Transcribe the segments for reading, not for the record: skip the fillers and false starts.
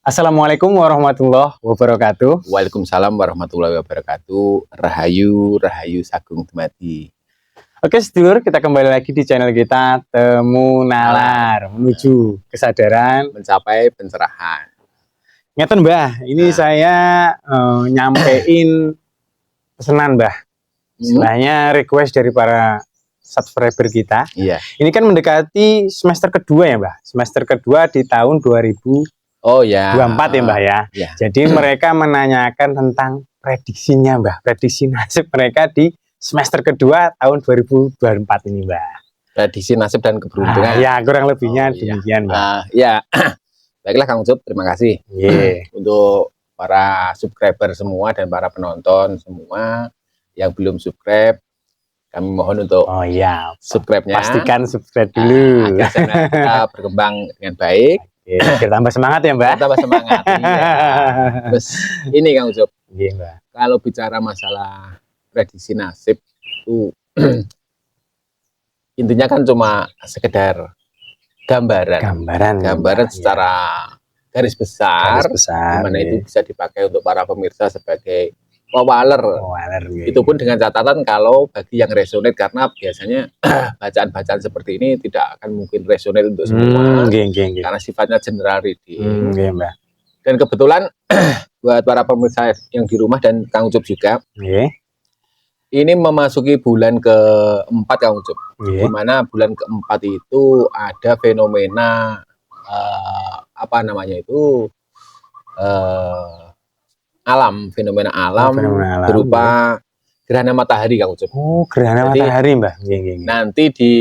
Assalamualaikum warahmatullahi wabarakatuh. Waalaikumsalam warahmatullahi wabarakatuh. Rahayu, Rahayu Sagung Dumadi. Oke sedulur, kita kembali lagi di channel kita Temu Nalar, menuju kesadaran, Mencapai pencerahan. ngeten Mbah, ini saya nyampein pesanan Mbah. Istilahnya request dari para subscriber kita. Iya. Ini kan mendekati semester kedua ya Mbah. Semester kedua di tahun 2024 ya Mbah ya. Jadi mereka menanyakan tentang prediksinya Mbah, prediksi nasib mereka di semester kedua tahun 2024 ini Mbah. Prediksi nasib dan keberuntungan. Ya kurang lebihnya demikian Mbah. Ya, baiklah Kang Ucup, terima kasih untuk para subscriber semua dan para penonton semua yang belum subscribe. Kami mohon untuk subscribe-nya. Pastikan subscribe dulu. Agar channel kita berkembang dengan baik. Kita tambah semangat ya Mbak. Tambah semangat. Terus ini Kang Ucup. Iya Mbak. Kalau bicara masalah prediksi nasib itu intinya kan cuma sekedar gambaran secara garis besar, dimana itu bisa dipakai untuk para pemirsa sebagai wawaler. Itu pun dengan catatan kalau bagi yang resonate, karena biasanya bacaan-bacaan seperti ini tidak akan mungkin resonate untuk semua, karena sifatnya general reading. Dan kebetulan buat para pemirsa yang di rumah dan Kang Ucup juga, ini memasuki bulan keempat Kang Ucup, dimana bulan keempat itu ada fenomena apa namanya itu fenomena alam berupa gerhana matahari Kang Ucup. Oh, gerhana matahari Mbah. Nanti di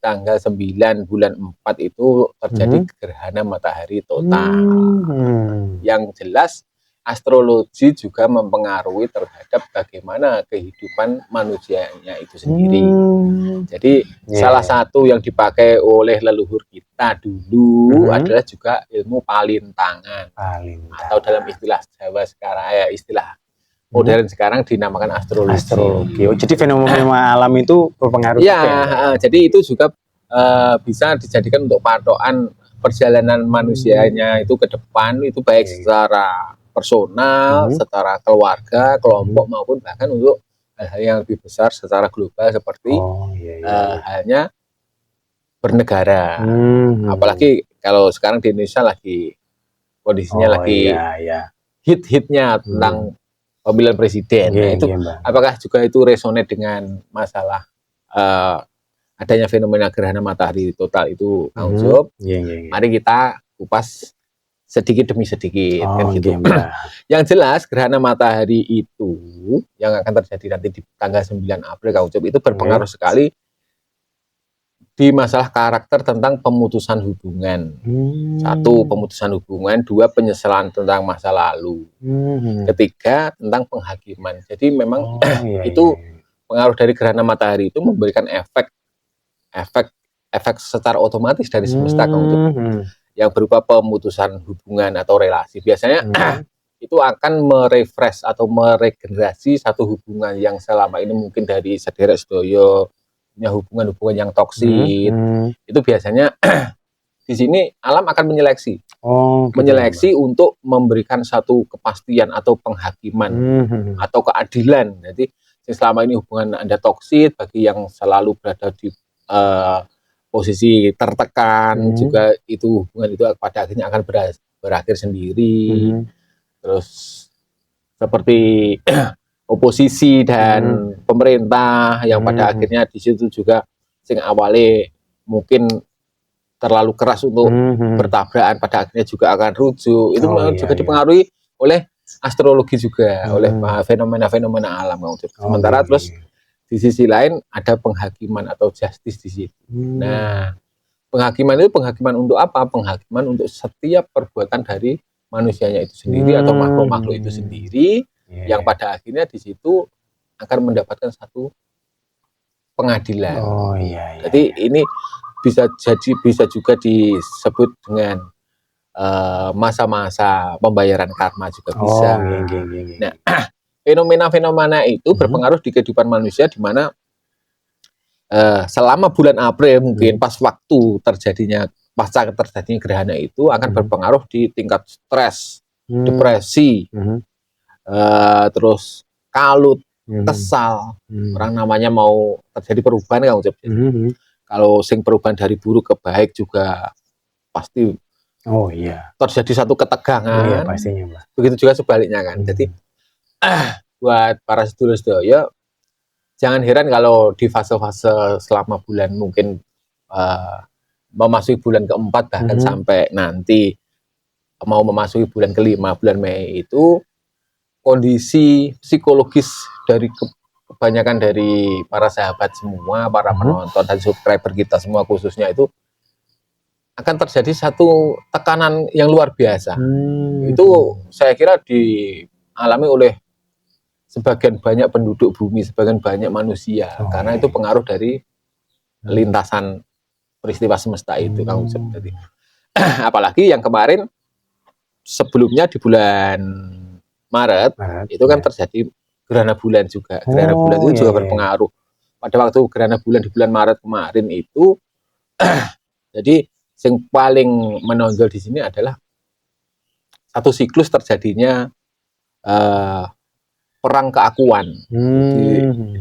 tanggal 9 bulan 4 itu terjadi gerhana matahari total. Yang jelas astrologi juga mempengaruhi terhadap bagaimana kehidupan manusianya itu sendiri. Jadi salah satu yang dipakai oleh leluhur kita dulu adalah juga ilmu palintangan. Atau dalam istilah Jawa sekarang, istilah modern sekarang dinamakan astrologi. Oh, jadi fenomena alam itu berpengaruh. Jadi itu juga bisa dijadikan untuk patokan perjalanan manusianya itu ke depan, itu baik secara personal, secara keluarga, kelompok, maupun bahkan untuk hal-hal yang lebih besar secara global seperti halnya bernegara. Apalagi kalau sekarang di Indonesia lagi kondisinya lagi hit-hitnya tentang pemilihan presiden. Nah, itu apakah juga itu resonate dengan masalah adanya fenomena gerhana matahari total itu Kang Ucup? Mari kita kupas sedikit demi sedikit kan gitu. Yang jelas gerhana matahari itu yang akan terjadi nanti di tanggal 9 April Kang Ucup itu berpengaruh sekali di masalah karakter tentang pemutusan hubungan. Satu, pemutusan hubungan. Dua, penyesalan tentang masa lalu. Ketiga, tentang penghakiman. Jadi memang itu pengaruh dari gerhana matahari itu memberikan efek secara otomatis dari semesta Kang Ucup, yang berupa pemutusan hubungan atau relasi. Biasanya itu akan merefresh atau meregenerasi satu hubungan yang selama ini mungkin dari sederek sedoyo punya hubungan-hubungan yang toksik. Itu biasanya di sini alam akan menyeleksi, untuk memberikan satu kepastian atau penghakiman atau keadilan. Jadi selama ini hubungan Anda toksik, bagi yang selalu berada di posisi tertekan, juga itu hubungan itu pada akhirnya akan berakhir sendiri. Terus seperti oposisi dan pemerintah yang pada akhirnya di situ juga sing awalnya mungkin terlalu keras untuk bertabrakan, pada akhirnya juga akan rujuk. Itu juga dipengaruhi oleh astrologi juga, oleh fenomena-fenomena alam. Sementara terus di sisi lain ada penghakiman atau justice di situ. Nah, penghakiman itu penghakiman untuk apa? Penghakiman untuk setiap perbuatan dari manusianya itu sendiri atau makhluk-makhluk itu sendiri, yang pada akhirnya di situ akan mendapatkan satu pengadilan. Jadi ini bisa juga disebut dengan masa-masa pembayaran karma juga bisa. Nah, fenomena-fenomena itu berpengaruh di kehidupan manusia, di mana selama bulan April mungkin pas waktu terjadinya pasca terjadinya gerhana itu akan berpengaruh di tingkat stres, depresi, terus kalut, kesal. Orang namanya mau terjadi perubahan kan, kalau sing perubahan dari buruk ke baik juga pasti terjadi satu ketegangan. Pastinya, Mbak. Begitu juga sebaliknya kan. Jadi buat para sedulur-sedaya, jangan heran kalau di fase-fase selama bulan mungkin memasuki bulan keempat bahkan sampai nanti mau memasuki bulan kelima, bulan Mei itu kondisi psikologis dari kebanyakan dari para sahabat semua, para penonton dan subscriber kita semua khususnya itu akan terjadi satu tekanan yang luar biasa. Itu saya kira dialami oleh sebagian banyak penduduk bumi, sebagian banyak manusia, karena itu pengaruh dari lintasan peristiwa semesta itu, Kang Ucep. Jadi, apalagi yang kemarin sebelumnya di bulan Maret itu kan terjadi gerhana bulan juga. Gerhana bulan itu juga berpengaruh. Pada waktu gerhana bulan di bulan Maret kemarin itu, jadi yang paling menonjol di sini adalah satu siklus terjadinya perang keakuan.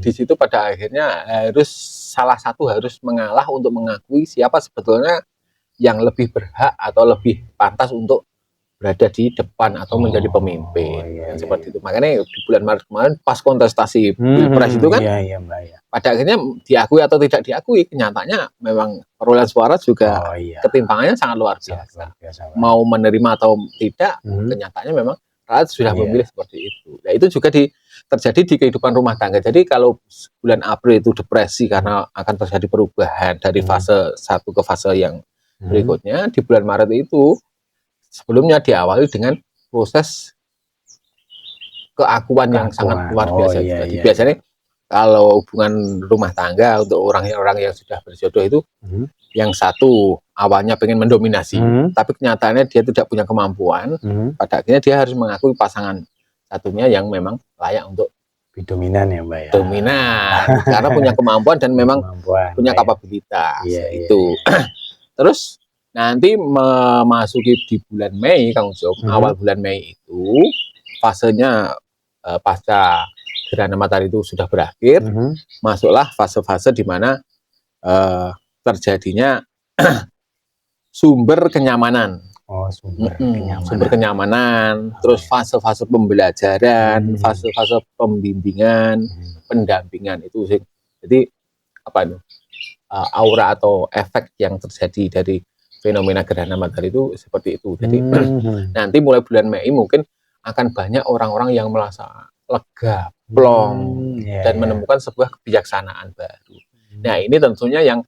Di situ pada akhirnya salah satu harus mengalah untuk mengakui siapa sebetulnya yang lebih berhak atau lebih pantas untuk berada di depan atau menjadi pemimpin. Seperti itu. Makanya di bulan Maret kemarin pas kontestasi Pilpres itu kan pada akhirnya diakui atau tidak diakui, kenyataannya memang perolehan suara juga ketimpangannya sangat luar biasa. Mau menerima atau tidak, kenyataannya memang rakyat sudah memilih seperti itu. Nah, itu juga terjadi di kehidupan rumah tangga. Jadi kalau bulan April itu depresi karena akan terjadi perubahan dari fase satu ke fase yang berikutnya, di bulan Maret itu sebelumnya diawali dengan proses keakuan yang sangat luar biasa. Jadi biasanya kalau hubungan rumah tangga untuk orang-orang yang sudah berjodoh itu, yang satu awalnya pengen mendominasi, tapi kenyataannya dia tidak punya kemampuan, pada akhirnya dia harus mengakui pasangan satunya yang memang layak untuk dominan ya, Mbak ya. Dominan, karena punya kemampuan dan memang punya kapabilitas. Itu. Terus nanti memasuki di bulan Mei, Kang Ucok, awal bulan Mei itu fasenya pasca gerhana matahari itu sudah berakhir, masuklah fase-fase di mana terjadinya sumber kenyamanan. Sumber kenyamanan, terus fase-fase pembelajaran, fase-fase pembimbingan, pendampingan itu sih. Jadi apa itu? Aura atau efek yang terjadi dari fenomena gerhana matahari itu seperti itu. Jadi nanti mulai bulan Mei mungkin akan banyak orang-orang yang merasa lega, plong, dan menemukan sebuah kebijaksanaan baru. Nah, ini tentunya yang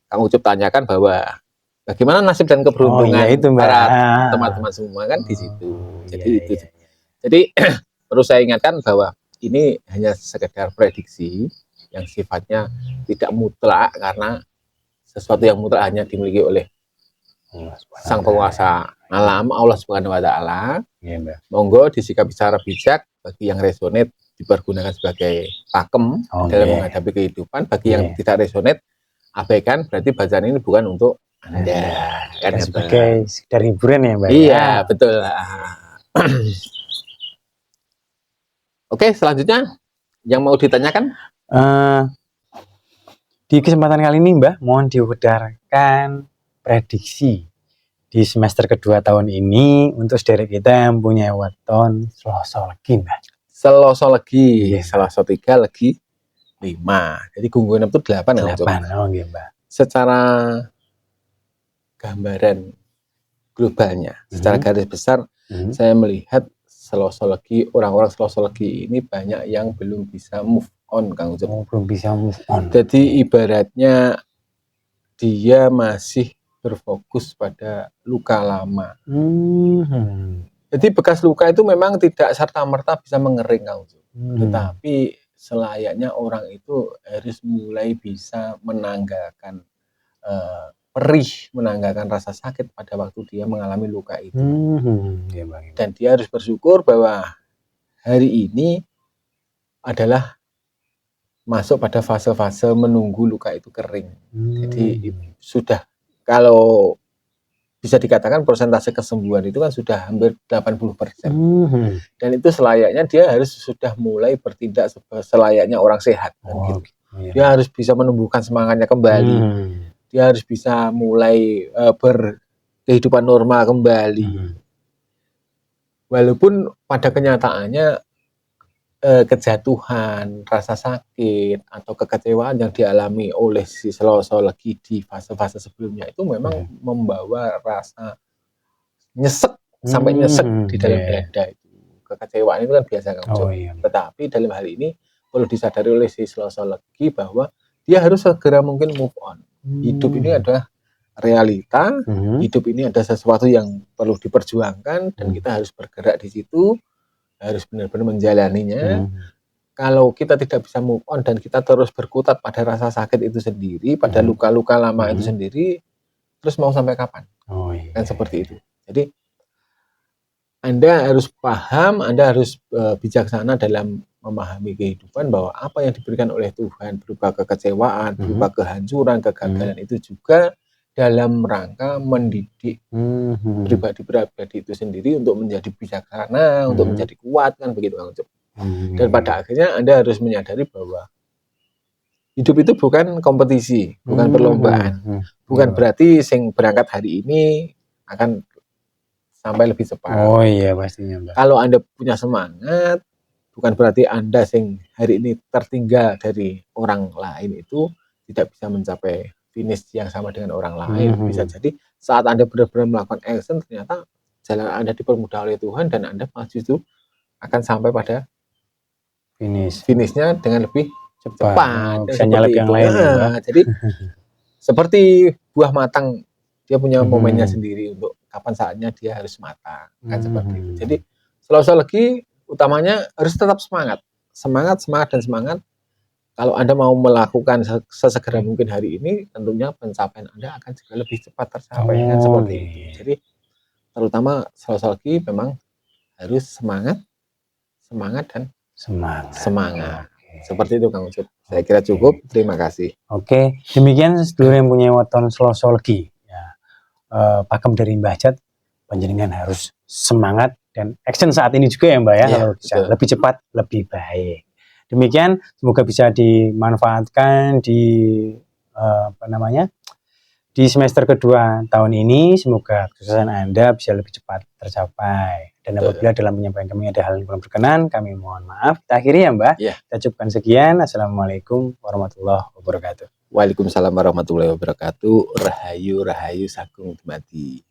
Kang Ucup tanyakan bahwa bagaimana nasib dan keberuntungan para teman-teman semua kan di situ. Jadi itu. Jadi perlu saya ingatkan bahwa ini hanya sekedar prediksi yang sifatnya tidak mutlak, karena sesuatu yang mutlak hanya dimiliki oleh Sang Penguasa Alam, Allah Subhanahu wa Ta'ala. Monggo disikapi secara bijak, bagi yang resonate dipergunakan sebagai pakem dalam menghadapi kehidupan, bagi yang tidak resonate abaikan, berarti bacaan ini bukan untuk Anda. Kan sebagai sekedar hiburan ya, Mbak. Iya, betul. Oke, selanjutnya yang mau ditanyakan? Di kesempatan kali ini, Mbak, mohon diudarkan prediksi di semester kedua tahun ini untuk sederek kita yang punya weton Selasa Legi, Mbak. Selasa Legi, Selasa 3 Legi 5. Jadi gunggung 6 itu 8 ya, Mbak. Secara gambaran globalnya, secara garis besar, saya melihat Selasa Legi, orang-orang Selasa Legi ini banyak yang belum bisa move on, Kang Ucup. Belum bisa move on. Jadi ibaratnya dia masih berfokus pada luka lama. Jadi bekas luka itu memang tidak serta-merta bisa mengering, Kang Ucup. Tetapi selayaknya orang itu harus mulai bisa menanggalkan perih, menanggalkan rasa sakit pada waktu dia mengalami luka itu. Dan dia harus bersyukur bahwa hari ini adalah masuk pada fase-fase menunggu luka itu kering. Jadi sudah, kalau bisa dikatakan persentase kesembuhan itu kan sudah hampir 80%. Dan itu selayaknya dia harus sudah mulai bertindak selayaknya orang sehat. Gitu. Iya. Dia harus bisa menumbuhkan semangatnya kembali. Dia harus bisa mulai berkehidupan normal kembali. Walaupun pada kenyataannya kejatuhan, rasa sakit, atau kekecewaan yang dialami oleh si Slosolegi di fase-fase sebelumnya itu memang membawa rasa nyesek, sampai nyesek di dalam dada itu. Kekecewaan itu kan biasa kan. Tetapi dalam hal ini perlu disadari oleh si Slosolegi bahwa dia harus segera mungkin move on. Hidup ini adalah realita, hidup ini ada sesuatu yang perlu diperjuangkan, dan kita harus bergerak di situ, harus benar-benar menjalaninya. Kalau kita tidak bisa move on dan kita terus berkutat pada rasa sakit itu sendiri, pada luka-luka lama itu sendiri, terus mau sampai kapan? Kan seperti itu. Jadi Anda harus paham, Anda harus bijaksana dalam memahami kehidupan, bahwa apa yang diberikan oleh Tuhan berupa kekecewaan, berupa kehancuran, kegagalan itu juga dalam rangka mendidik pribadi-pribadi itu sendiri untuk menjadi bijaksana, untuk menjadi kuat, kan begitu Kang Ucup. Dan pada akhirnya Anda harus menyadari bahwa hidup itu bukan kompetisi, bukan perlombaan. Bukan berarti sing berangkat hari ini akan sampai lebih cepat. Pastinya, Mbak. Kalau Anda punya semangat, bukan berarti Anda sing hari ini tertinggal dari orang lain itu tidak bisa mencapai finish yang sama dengan orang lain. Bisa jadi saat Anda benar-benar melakukan action, ternyata jalan Anda dipermudah oleh Tuhan dan Anda justru akan sampai pada finishnya dengan lebih cepat. Bisa nyalip yang lain. Jadi seperti buah matang, dia punya momennya sendiri untuk kapan saatnya dia harus matang. Kan seperti itu. Jadi Slosolegi utamanya harus tetap semangat. Semangat. Kalau Anda mau melakukan sesegera mungkin hari ini, tentunya pencapaian Anda akan juga lebih cepat tercapai. Kan seperti itu. Jadi terutama Slosolegi memang harus semangat dan semangat. Seperti itu Kang Ucup. Saya kira cukup. Terima kasih. Demikian sedulur yang punya weton Slosolegi. Pakem dari Mbah Jat, panjenengan harus semangat dan action saat ini juga ya Mbak ya, kalau bisa lebih cepat lebih baik. Demikian, semoga bisa dimanfaatkan di di semester kedua tahun ini. Semoga kesuksesan Anda bisa lebih cepat tercapai. Dan apabila dalam penyampaian kami ada hal yang kurang berkenan, kami mohon maaf. Kita akhiri ya Mbak. Kita cukupkan sekian. Assalamualaikum warahmatullahi wabarakatuh. Waalaikumsalam warahmatullahi wabarakatuh. Rahayu Sagung Dumadi.